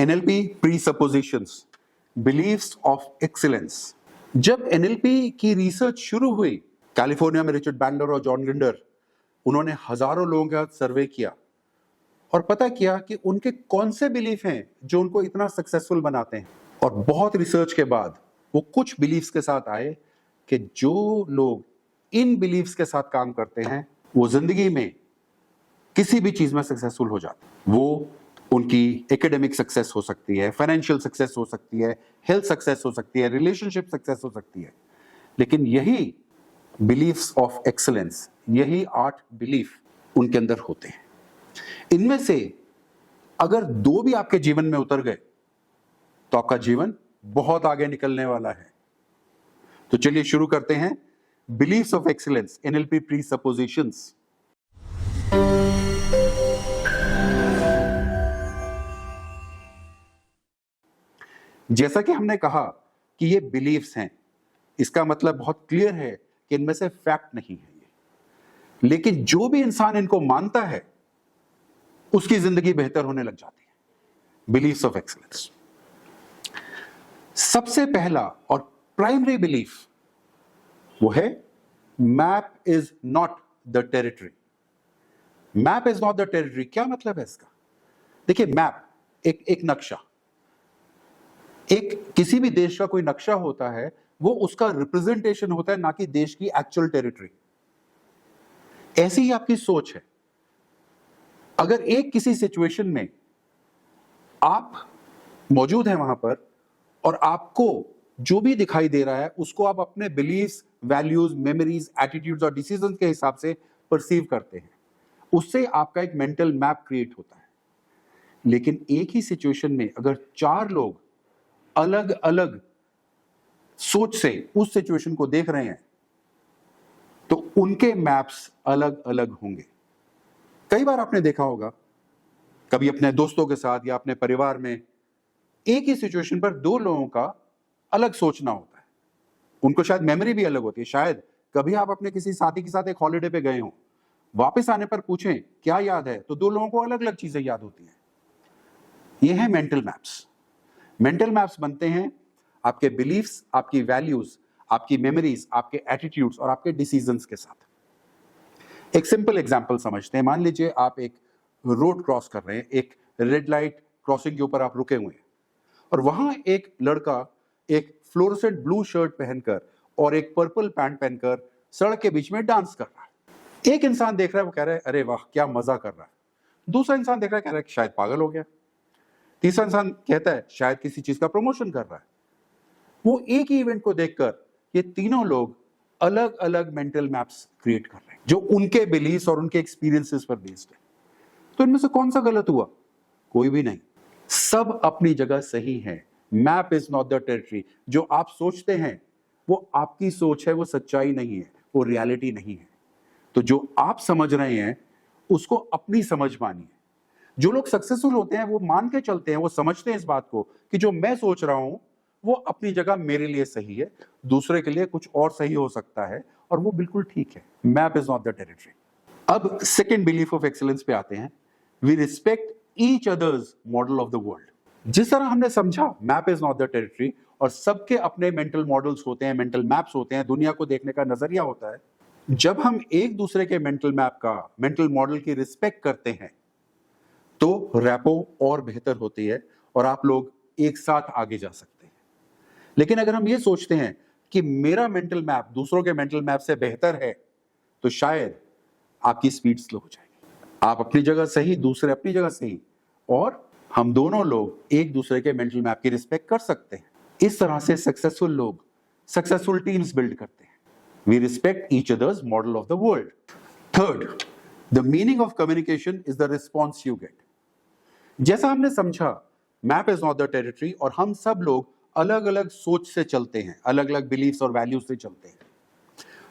NLP presuppositions, beliefs of excellence। जब NLP की research शुरू हुई, कैलिफोर्निया में रिचर्ड बैंडलर और जॉन ग्रिंडर, उन्होंने हजारों लोगों का सर्वे किया और पता किया कि उनके कौन से बिलीफ हैं जो उनको इतना सक्सेसफुल बनाते हैं। और बहुत रिसर्च के बाद वो कुछ बिलीफ्स के साथ आए कि जो लोग इन बिलीफ्स के साथ काम करते हैं वो जिंदगी में किसी भी चीज में सक्सेसफुल हो जाते हैं। वो उनकी एकेडमिक सक्सेस हो सकती है, फाइनेंशियल सक्सेस हो सकती है, हेल्थ सक्सेस हो सकती है, रिलेशनशिप सक्सेस हो सकती है। लेकिन यही बिलीफ्स ऑफ एक्सीलेंस, यही 8 बिलीफ उनके अंदर होते हैं। इनमें से अगर 2 भी आपके जीवन में उतर गए तो आपका जीवन बहुत आगे निकलने वाला है। तो चलिए शुरू करते हैं बिलीफ्स ऑफ एक्सीलेंस, NLP प्रीसपोजिशंस। जैसा कि हमने कहा कि ये बिलीफ्स हैं, इसका मतलब बहुत क्लियर है कि इनमें से फैक्ट नहीं है ये। लेकिन जो भी इंसान इनको मानता है उसकी जिंदगी बेहतर होने लग जाती है। बिलीफ्स ऑफ एक्सीलेंस, सबसे पहला और प्राइमरी बिलीफ वो है map is not the territory. Map is not the territory, क्या मतलब है इसका? देखिए, मैप एक नक्शा, एक किसी भी देश का कोई नक्शा होता है, वो उसका रिप्रेजेंटेशन होता है, ना कि देश की एक्चुअल टेरिटरी। ऐसी ही आपकी सोच है। अगर एक किसी सिचुएशन में आप मौजूद हैं वहां पर और आपको जो भी दिखाई दे रहा है उसको आप अपने बिलीफ्स, वैल्यूज, मेमोरीज, एटीट्यूड्स और डिसीजंस के हिसाब से परसीव करते हैं, उससे आपका एक मेंटल मैप क्रिएट होता है। लेकिन एक ही सिचुएशन में अगर 4 लोग अलग अलग सोच से उस सिचुएशन को देख रहे हैं तो उनके मैप्स अलग अलग होंगे। कई बार आपने देखा होगा, कभी अपने दोस्तों के साथ या अपने परिवार में, एक ही सिचुएशन पर 2 लोगों का अलग सोचना होता है। उनको शायद मेमोरी भी अलग होती है। शायद कभी आप अपने किसी साथी के साथ एक हॉलिडे पे गए हो, वापस आने पर पूछें क्या याद है, तो 2 लोगों को अलग अलग चीजें याद होती हैं। ये है मेंटल मैप्स। मेंटल मैप्स बनते हैं आपके बिलीफ्स, आपकी वैल्यूज, आपकी मेमोरीज, आपके एटीट्यूड्स और आपके डिसीजंस के साथ। एक सिंपल एग्जांपल समझते हैं। मान लीजिए आप एक रोड क्रॉस कर रहे हैं, एक रेड लाइट क्रॉसिंग के ऊपर आप रुके हुए हैं और वहां एक लड़का एक फ्लोरोसेंट ब्लू शर्ट पहनकर और एक पर्पल पैंट पहनकर सड़क के बीच में डांस कर रहा है। एक इंसान देख रहा है, वो कह रहा है अरे वाह क्या मजा कर रहा है। दूसरा इंसान देख रहा है, कह रहा है शायद पागल हो गया। तीसरा इंसान कहता है शायद किसी चीज का प्रमोशन कर रहा है। वो एक ही इवेंट को देखकर ये तीनों लोग अलग अलग मेंटल मैप्स क्रिएट कर रहे हैं जो उनके बिलीफ्स और उनके एक्सपीरियंसेस पर बेस्ड है। तो इनमें से कौन सा गलत हुआ? कोई भी नहीं, सब अपनी जगह सही है। Map is not the territory. जो आप सोचते हैं वो आपकी सोच है, वो सच्चाई नहीं है, वो रियलिटी नहीं है। तो जो आप समझ रहे हैं उसको अपनी समझ मानिए। जो लोग सक्सेसफुल होते हैं वो मान के चलते हैं, वो समझते हैं इस बात को कि जो मैं सोच रहा हूं वो अपनी जगह मेरे लिए सही है, दूसरे के लिए कुछ और सही हो सकता है और वो बिल्कुल ठीक है। Map is not the territory. अब सेकेंड बिलीफ ऑफ एक्सीलेंस पे आते हैं। We respect each others model of the world. जिस तरह हमने समझा map is not the territory और सबके अपने मेंटल मॉडल्स होते हैं, मेंटल मैप्स होते हैं, दुनिया को देखने का नजरिया होता है। जब हम एक दूसरे के मेंटल मैप का, मेंटल मॉडल की रिस्पेक्ट करते हैं तो रैपो और बेहतर होती है और आप लोग एक साथ आगे जा सकते हैं। लेकिन अगर हम ये सोचते हैं कि मेरा मेंटल मैप दूसरों के मेंटल मैप से बेहतर है तो शायद आपकी स्पीड स्लो हो जाएगी। आप अपनी जगह सही, दूसरे अपनी जगह सही, और हम दोनों लोग एक दूसरे के मेंटल मैप की रिस्पेक्ट कर सकते हैं। इस तरह से सक्सेसफुल लोग सक्सेसफुल टीम्स बिल्ड करते हैं। We respect each others model of the world. Third, the meaning of communication is the response you get. जैसा हमने समझा map is not the territory और हम सब लोग अलग अलग सोच से चलते हैं, अलग अलग बिलीफ्स और वैल्यूज से चलते हैं।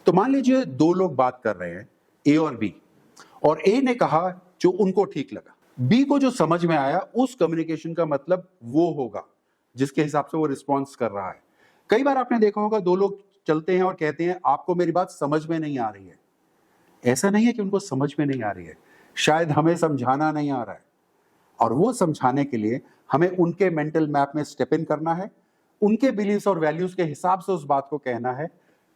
तो मान लीजिए 2 लोग बात कर रहे हैं, ए और बी, और ए ने कहा जो उनको ठीक लगा, बी को जो समझ में आया उस कम्युनिकेशन का मतलब वो होगा जिसके हिसाब से वो रिस्पॉन्स कर रहा है। कई बार आपने देखा होगा 2 लोग चलते हैं और कहते हैं आपको मेरी बात समझ में नहीं आ रही है। ऐसा नहीं है कि उनको समझ में नहीं आ रही है, शायद हमें समझाना नहीं आ रहा है और वो समझाने के लिए हमें उनके मेंटल मैप में स्टेप इन करना है, उनके बिलीव्स और वैल्यूज के हिसाब से उस बात को कहना है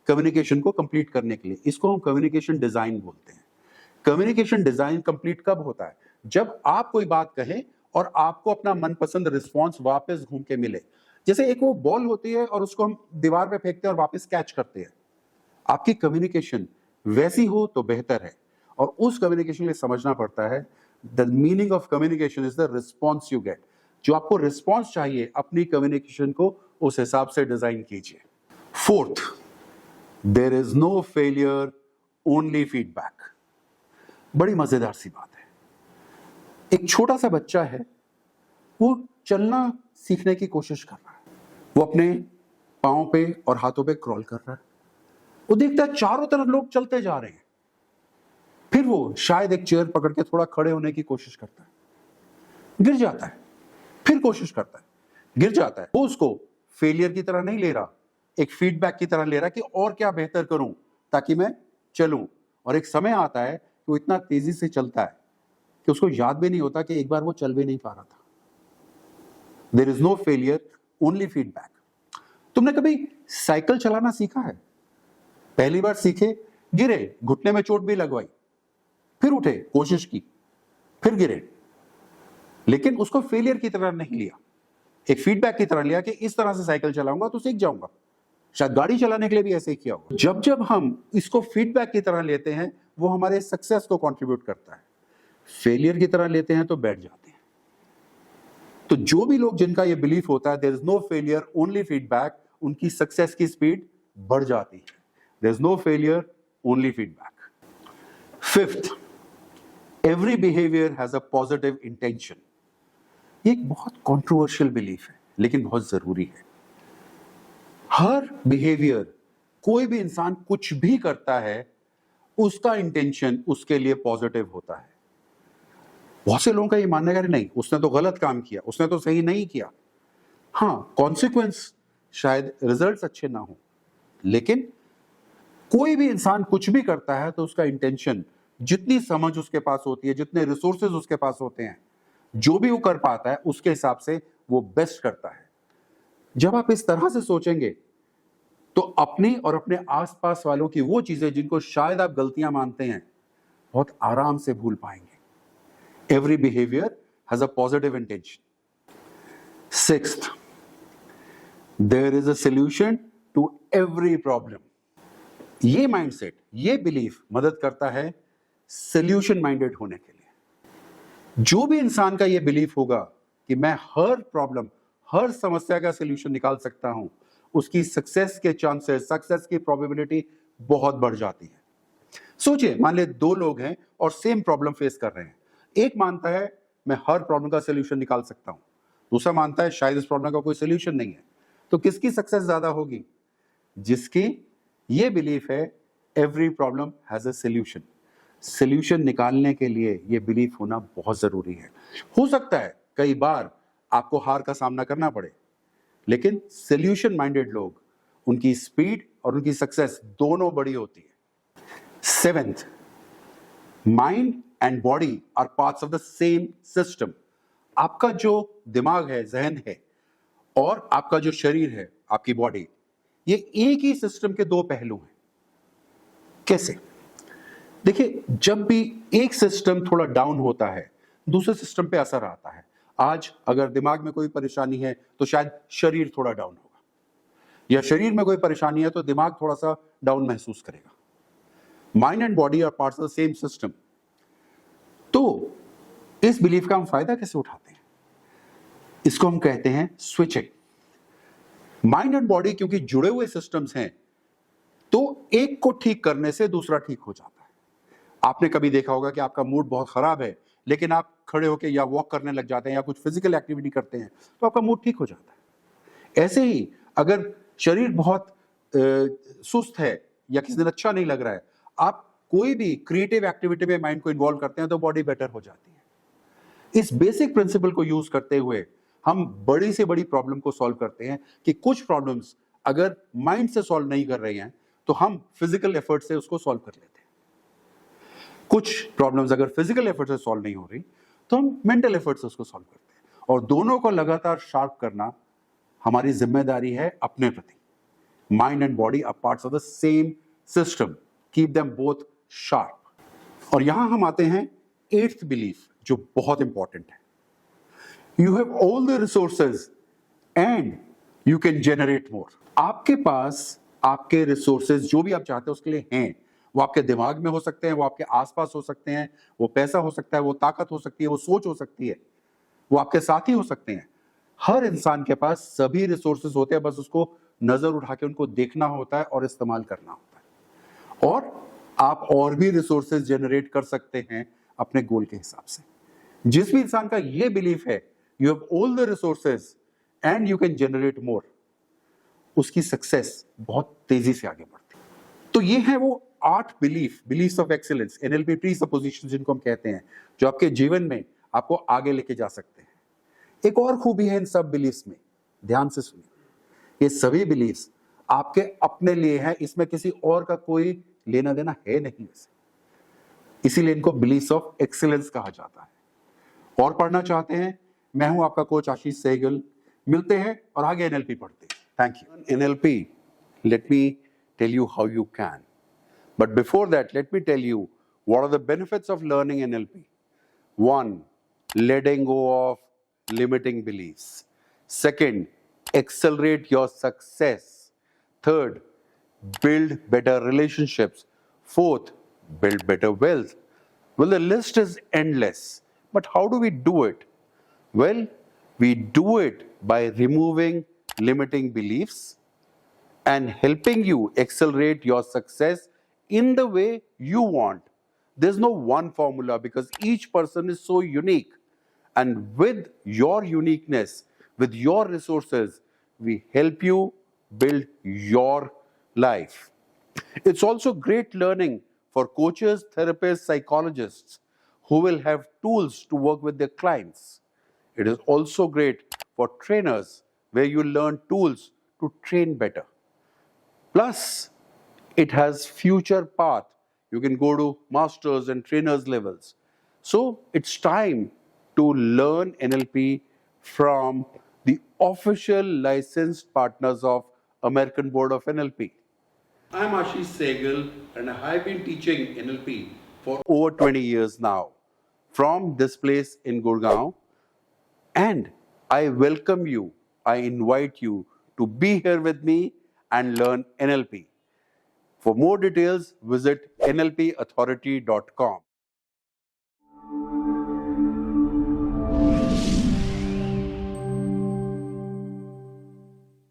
कम्युनिकेशन को कंप्लीट करने के लिए। इसको हम कम्युनिकेशन डिजाइन बोलते हैं। कम्युनिकेशन डिजाइन कंप्लीट कब होता है? जब आप कोई बात कहें और आपको अपना मनपसंद रिस्पॉन्स वापस घूम के मिले। जैसे एक वो बॉल होती है और उसको हम दीवार पे फेंकते हैं और वापस कैच करते हैं। आपकी कम्युनिकेशन वैसी हो तो बेहतर है, और उस कम्युनिकेशन के लिए समझना पड़ता है the meaning of communication is the response you gate. जो आपको रिस्पॉन्स चाहिए, अपनी कम्युनिकेशन को उस हिसाब से डिजाइन कीजिए। Fourth, there is no failure, only feedback. बड़ी मजेदार सी बात है। एक छोटा सा बच्चा है, वो चलना सीखने की कोशिश कर रहा है। वो अपने पांव पे और हाथों पे क्रॉल कर रहा है। वो देखता है चारों तरफ लोग चलते जा रहे हैं। फिर वो शायद एक चेयर पकड़ के थोड़ा खड़े होने की कोशिश करता है, गिर जाता है। फिर कोशिश करता है, गिर जाता है। वो उसको फेलियर की तरह नहीं ले रहा, एक फीडबैक की तरह ले रहा कि और क्या बेहतर करूं ताकि मैं चलूं। और एक समय आता है कि वो इतना तेजी से चलता है कि उसको याद भी नहीं होता कि एक बार वो चल भी नहीं पा रहा था। There is no failure, only feedback. तुमने कभी साइकिल चलाना सीखा है? पहली बार सीखे, गिरे, घुटने में चोट भी लगवाई, फिर उठे, कोशिश की, फिर गिरे, लेकिन उसको फेलियर की तरह नहीं लिया, एक फीडबैक की तरह लिया कि इस तरह से साइकिल चलाऊंगा तो सीख जाऊंगा। शायद गाड़ी चलाने के लिए भी ऐसे ही किया होगा। जब जब हम इसको फीडबैक की तरह लेते हैं, वो हमारे सक्सेस को कंट्रीब्यूट करता है। फेलियर की तरह लेते हैं तो बैठ जाते हैं। तो जो भी लोग जिनका ये बिलीफ होता है there is no failure, only feedback, उनकी सक्सेस की स्पीड बढ़ जाती है। There is no failure, only feedback. Fifth, every behaviour has a positive intention. ये एक बहुत कंट्रोवर्शियल बिलीफ है, लेकिन बहुत जरूरी है। हर बिहेवियर, कोई भी इंसान कुछ भी करता है, उसका इंटेंशन उसके लिए पॉजिटिव होता है। बहुत से लोगों का ये मानना है कि नहीं, उसने तो गलत काम किया, उसने तो सही नहीं किया। हाँ, कॉन्सिक्वेंस शायद रिजल्ट्स अच्छे ना हो, लेकिन कोई भी इंसान कुछ भी करता है तो उसका इंटेंशन, जितनी समझ उसके पास होती है, जितने रिसोर्सेज उसके पास होते हैं, जो भी वो कर पाता है उसके हिसाब से वो बेस्ट करता है। जब आप इस तरह से सोचेंगे तो अपनी और अपने आसपास वालों की वो चीजें जिनको शायद आप गलतियां मानते हैं, बहुत आराम से भूल पाएंगे। Every behaviour has a positive intention. Sixth, there is a solution to every problem. ये माइंडसेट, ये बिलीफ मदद करता है सॉल्यूशन माइंडेड होने के लिए। जो भी इंसान का ये बिलीफ होगा कि मैं हर प्रॉब्लम, हर समस्या का सॉल्यूशन निकाल सकता हूं, उसकी सक्सेस के चांसेस, सक्सेस की प्रोबेबिलिटी बहुत बढ़ जाती है। सोचिए, मान ले दो लोग हैं और सेम प्रॉब्लम फेस कर रहे हैं। एक मानता है मैं हर प्रॉब्लम का सॉल्यूशन निकाल सकता हूं, दूसरा मानता है शायद इस प्रॉब्लम का कोई सॉल्यूशन नहीं है। तो किसकी सक्सेस ज्यादा होगी? जिसकी ये बिलीफ है every problem has a solution. Solution निकालने के लिए ये बिलीफ होना बहुत जरूरी है। हो सकता है कई बार आपको हार का सामना करना पड़े, लेकिन सॉल्यूशन माइंडेड लोग, उनकी स्पीड और उनकी सक्सेस दोनों बड़ी होती है। Seventh, mind and body are parts of the same system. आपका जो दिमाग है, जहन है, और आपका जो शरीर है, आपकी बॉडी, ये एक ही सिस्टम के दो पहलू हैं। कैसे? देखिए, जब भी एक सिस्टम थोड़ा डाउन होता है, दूसरे सिस्टम पे असर आता है। आज अगर दिमाग में कोई परेशानी है तो शायद शरीर थोड़ा डाउन होगा, या शरीर में कोई परेशानी है तो दिमाग थोड़ा सा डाउन महसूस करेगा। Mind and body are parts of the same system. तो इस बिलीफ का हम फायदा कैसे उठाते हैं? इसको हम कहते हैं स्विचिंग। माइंड एंड बॉडी क्योंकि जुड़े हुए सिस्टम्स हैं, तो एक को ठीक करने से दूसरा ठीक हो जाता है। आपने कभी देखा होगा कि आपका मूड बहुत खराब है, लेकिन आप खड़े होकर या वॉक करने लग जाते हैं या कुछ फिजिकल एक्टिविटी करते हैं तो आपका मूड ठीक हो जाता है। ऐसे ही अगर शरीर बहुत सुस्त है या किसी दिन अच्छा नहीं लग रहा है, आप कोई भी क्रिएटिव एक्टिविटी में माइंड को इन्वॉल्व करते हैं तो बॉडी बेटर हो जाती है। इस बेसिक प्रिंसिपल को यूज करते हुए हम बड़ी से बड़ी प्रॉब्लम को सॉल्व करते हैं कि कुछ प्रॉब्लम्स अगर माइंड से सॉल्व नहीं कर रही हैं तो हम फिजिकल एफर्ट से उसको सॉल्व कर लेते हैं। कुछ प्रॉब्लम्स अगर फिजिकल एफर्ट से सॉल्व नहीं हो रही तो हम मेंटल एफर्ट से उसको सॉल्व करते हैं। और दोनों को लगातार शार्प करना हमारी जिम्मेदारी है अपने प्रति। Mind and body are parts of the same system, keep them both sharp. और यहां हम आते हैं 8th बिलीफ, जो बहुत इंपॉर्टेंट है। You have all the resources and you can generate more. आपके पास आपके रिसोर्सेज जो भी आप चाहते हैं उसके लिए हैं। वो आपके दिमाग में हो सकते हैं, वो आपके आसपास हो सकते हैं, वो पैसा हो सकता है, वो ताकत हो सकती है, वो सोच हो सकती है, वो आपके साथी हो सकते हैं। हर इंसान के पास सभी रिसोर्सेज होते हैं, बस उसको नजर उठा के उनको देखना होता है और इस्तेमाल करना होता है। और आप और भी रिसोर्सेज जनरेट कर सकते हैं अपने गोल के हिसाब से। जिस भी इंसान का ये बिलीफ है you have all the resources and you can generate more, उसकी सक्सेस बहुत तेजी से आगे बढ़ती है। तो ये है वो 8 बिलीफ्स ऑफ एक्सीलेंस, एनएलपी प्रीसपोजिशंस जिनको हम कहते हैं, जो आपके जीवन में आपको आगे लेके जा सकते हैं। एक और खूबी है इन सब बिलीफ्स में, ध्यान से सुनिए, ये सभी बिलीफ्स आपके अपने लिए हैं, इसमें किसी और का कोई लेना देना है नहीं वैसे। इसीलिए इनको बिलीफ्स ऑफ एक्सीलेंस कहा जाता है। और पढ़ना चाहते हैं, मैं हूं आपका कोच आशीष सहगल। मिलते हैं और आगे एनएलपी पढ़ते हैं। Thank you. NLP, let me tell you how you can, but before that let me tell you what are the benefits of learning NLP. 1, letting go of limiting beliefs. 2nd, accelerate your success. 3rd, build better relationships. 4th, build better wealth. Well, the list is endless, but how do we do it? Well, we do it by removing limiting beliefs and helping you accelerate your success in the way you want. There's no one formula because each person is so unique. And with your uniqueness, with your resources, we help you build your life. It's also great learning for coaches, therapists, psychologists who will have tools to work with their clients. It is also great for trainers where you learn tools to train better. Plus, it has future path. You can go to masters and trainers levels. So it's time to learn NLP from the official licensed partners of American Board of NLP. I'm Ashish Sehgal and I've been teaching NLP for over 20 years now from this place in Gurgaon. And I welcome you, I invite you to be here with me and learn NLP. For more details, visit nlpauthority.com.